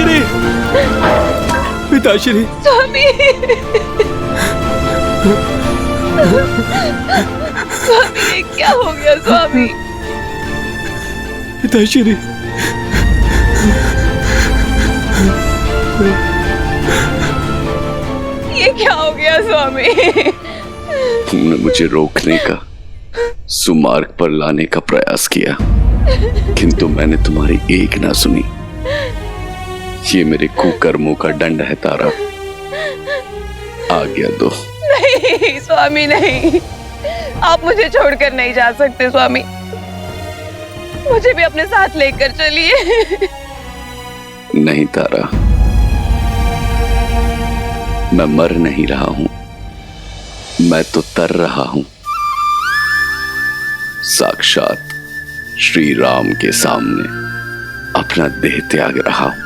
पिताश्री, पिताश्री। स्वामी, स्वामी ये क्या हो गया स्वामी? पिताश्री, ये क्या हो गया स्वामी? तुमने मुझे रोकने का, सुमार्ग पर लाने का प्रयास किया, किंतु मैंने तुम्हारी एक ना सुनी। ये मेरे कुकर्मों का दंड है तारा। आज्ञा दो। नहीं स्वामी नहीं, आप मुझे छोड़कर नहीं जा सकते स्वामी। मुझे भी अपने साथ लेकर चलिए। नहीं तारा, मैं मर नहीं रहा हूं, मैं तो तर रहा हूं। साक्षात श्री राम के सामने अपना देह त्याग रहा हूं।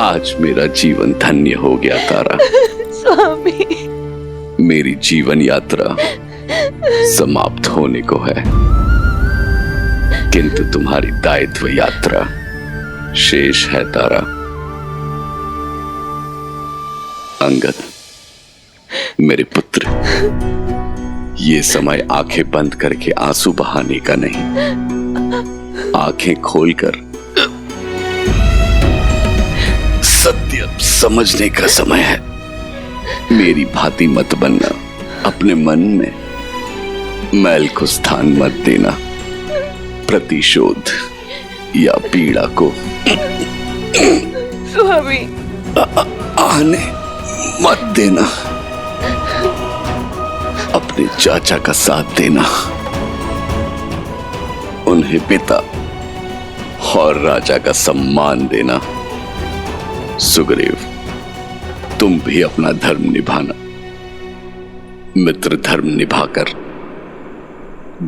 आज मेरा जीवन धन्य हो गया तारा। स्वामी, मेरी जीवन यात्रा समाप्त होने को है, किंतु तुम्हारी दायित्व यात्रा शेष है तारा। अंगद, मेरे पुत्र, ये समय आंखें बंद करके आंसू बहाने का नहीं, आंखें खोलकर सत्य समझने का समय है। मेरी भांति मत बनना, अपने मन में मैल को स्थान मत देना, प्रतिशोध या पीड़ा को स्वामी आने मत देना। अपने चाचा का साथ देना, उन्हें पिता और राजा का सम्मान देना। सुग्रीव, तुम भी अपना धर्म निभाना। मित्र धर्म निभाकर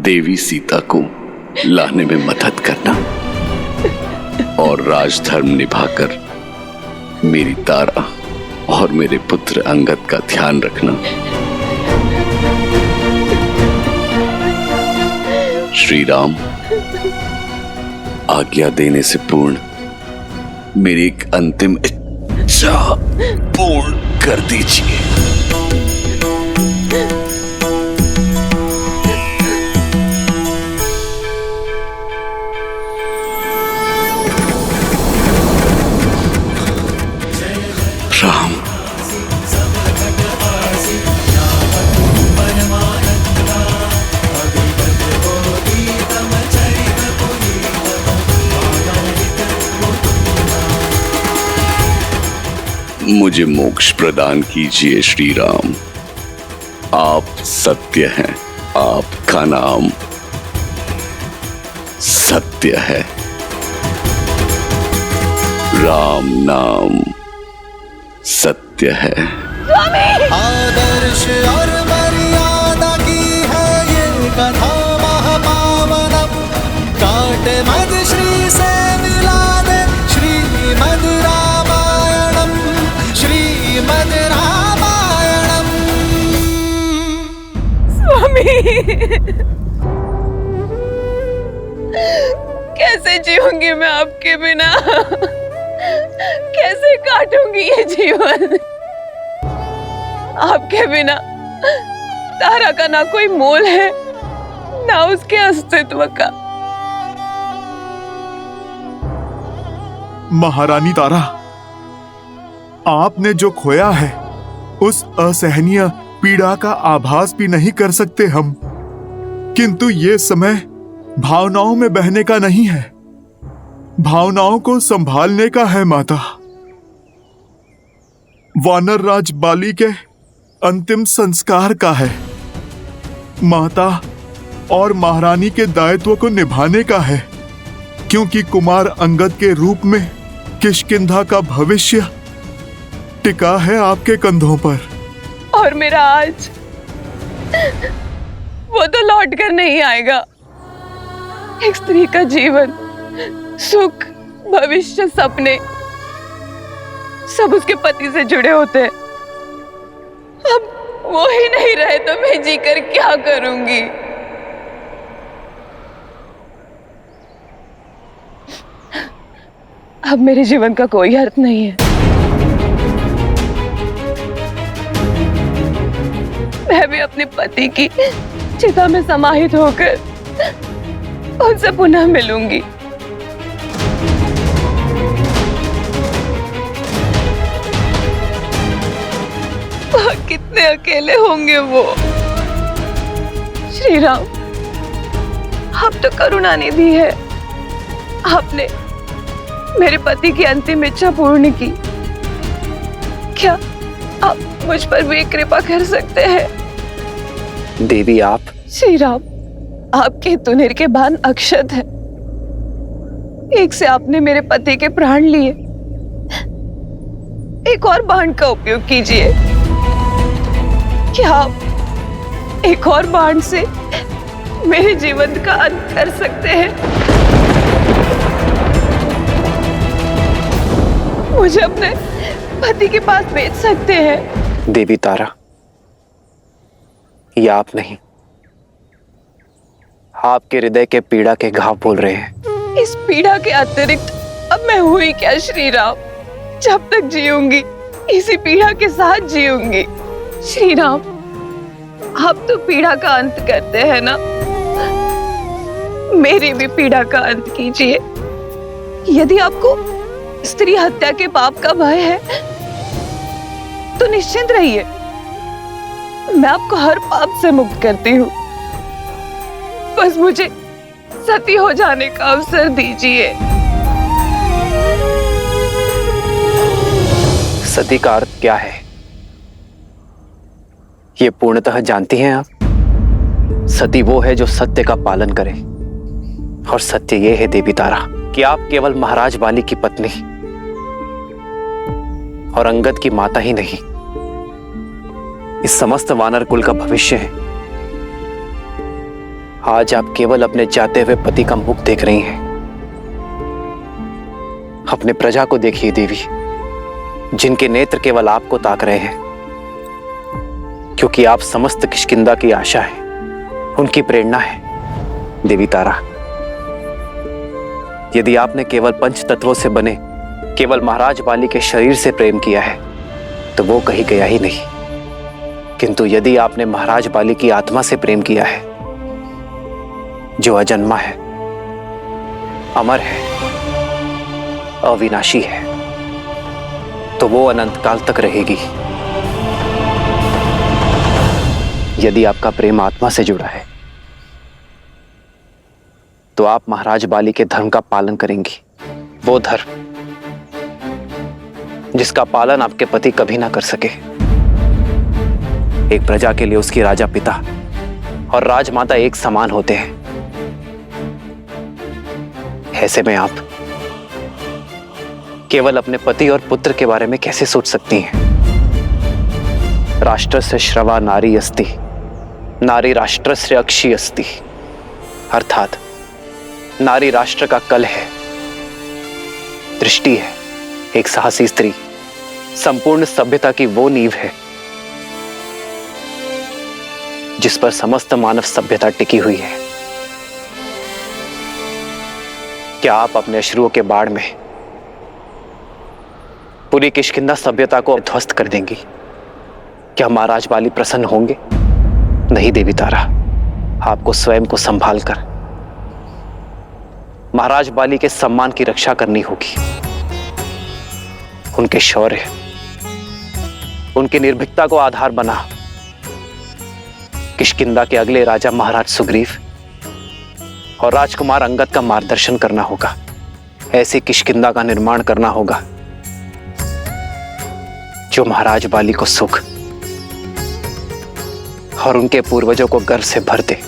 देवी सीता को लाने में मदद करना, और राजधर्म निभाकर मेरी तारा और मेरे पुत्र अंगद का ध्यान रखना। श्री राम, आज्ञा देने से पूर्ण मेरी एक अंतिम इच्छा पूर्ण कर दीजिए। राम, मुझे मोक्ष प्रदान कीजिए श्री राम। आप सत्य हैं, आपका नाम सत्य है। राम नाम सत्य है। आदर्श और मर्यादा की है ये कथा महापावनम। काट मद श्री से मिला दे श्रीमद रामायणम, श्रीमद रामायणम। स्वामी, कैसे जीऊंगी मैं आपके बिना? कैसे काटूंगी ये जीवन? आपके बिना तारा का ना कोई मोल है, ना उसके अस्तित्व का। महारानी तारा, आपने जो खोया है उस असहनीय पीड़ा का आभास भी नहीं कर सकते हम, किंतु ये समय भावनाओं में बहने का नहीं है, भावनाओं को संभालने का है माता। वानर राज बाली के अंतिम संस्कार का है, माता और महारानी के दायित्व को निभाने का है, क्योंकि कुमार अंगद के रूप में किष्किंधा का भविष्य टिका है आपके कंधों पर। और मेरा आज वो तो लौट कर नहीं आएगा। एक स्त्री का जीवन, सुख, भविष्य, सपने सब उसके पति से जुड़े होते हैं। अब वो ही नहीं रहे तो मैं जीकर क्या करूंगी? अब मेरे जीवन का कोई अर्थ नहीं है। मैं भी अपने पति की चिता में समाहित होकर उनसे पुनः मिलूंगी। वहाँ कितने अकेले होंगे वो। श्री राम, आप तो करुणा निधि है। आपने मेरे पति की अंतिम इच्छा पूर्ण की। क्या आप मुझ पर भी कृपा कर सकते हैं? देवी आप? श्री राम, आपके तुनिर के बाण अक्षत है। एक से आपने मेरे पति के प्राण लिए, एक और बाण का उपयोग कीजिए। क्या आप एक और बाण से मेरे जीवन का अंत कर सकते हैं? मुझे अपने पति के पास भेज सकते हैं? देवी तारा, ये आप नहीं, आपके हृदय के पीड़ा के घाव बोल रहे हैं। इस पीड़ा के अतिरिक्त अब मैं हुई क्या श्री राम? जब तक जीऊंगी इसी पीड़ा के साथ जीऊंगी। श्री राम, आप तो पीड़ा का अंत करते हैं ना, मेरी भी पीड़ा का अंत कीजिए। यदि आपको स्त्री हत्या के पाप का भय है तो निश्चिंत रहिए, मैं आपको हर पाप से मुक्त करती हूँ। बस मुझे सती हो जाने का अवसर दीजिए। सती का अर्थ क्या है, ये पूर्णतः जानती हैं आप? सती वो है जो सत्य का पालन करे, और सत्य ये है देवी तारा कि आप केवल महाराज बाली की पत्नी और अंगद की माता ही नहीं, इस समस्त वानर कुल का भविष्य है। आज आप केवल अपने जाते हुए पति का मुख देख रही हैं। अपने प्रजा को देखिए देवी, जिनके नेत्र केवल आपको ताक रहे हैं, क्योंकि आप समस्त किष्किंधा की आशा है, उनकी प्रेरणा है। देवी तारा, यदि आपने केवल पंच तत्वों से बने केवल महाराज बाली के शरीर से प्रेम किया है तो वो कहीं गया ही नहीं, किंतु यदि आपने महाराज बाली की आत्मा से प्रेम किया है, जो अजन्मा है, अमर है, अविनाशी है, तो वो अनंत काल तक रहेगी। यदि आपका प्रेम आत्मा से जुड़ा है तो आप महाराज बाली के धर्म का पालन करेंगी, वो धर्म जिसका पालन आपके पति कभी ना कर सके। एक प्रजा के लिए उसकी राजा पिता और राजमाता एक समान होते हैं। ऐसे में आप केवल अपने पति और पुत्र के बारे में कैसे सोच सकती हैं? राष्ट्रस्य श्रवा नारी अस्ति, नारी राष्ट्रस्य अक्षी अस्ति, अर्थात नारी राष्ट्र का कल है, दृष्टि है। एक साहसी स्त्री संपूर्ण सभ्यता की वो नींव है जिस पर समस्त मानव सभ्यता टिकी हुई है। क्या आप अपने अश्रुओं के बाढ़ में पूरी किष्किंधा सभ्यता को ध्वस्त कर देंगी? क्या महाराज बाली प्रसन्न होंगे? नहीं देवी तारा, आपको स्वयं को संभाल कर महाराज बाली के सम्मान की रक्षा करनी होगी। उनके शौर्य, उनकी निर्भीकता को आधार बना किष्किंधा के अगले राजा महाराज सुग्रीव और राजकुमार अंगद का मार्गदर्शन करना होगा। ऐसी किष्किंधा का निर्माण करना होगा जो महाराज बाली को सुख और उनके पूर्वजों को गर्व से भर दे।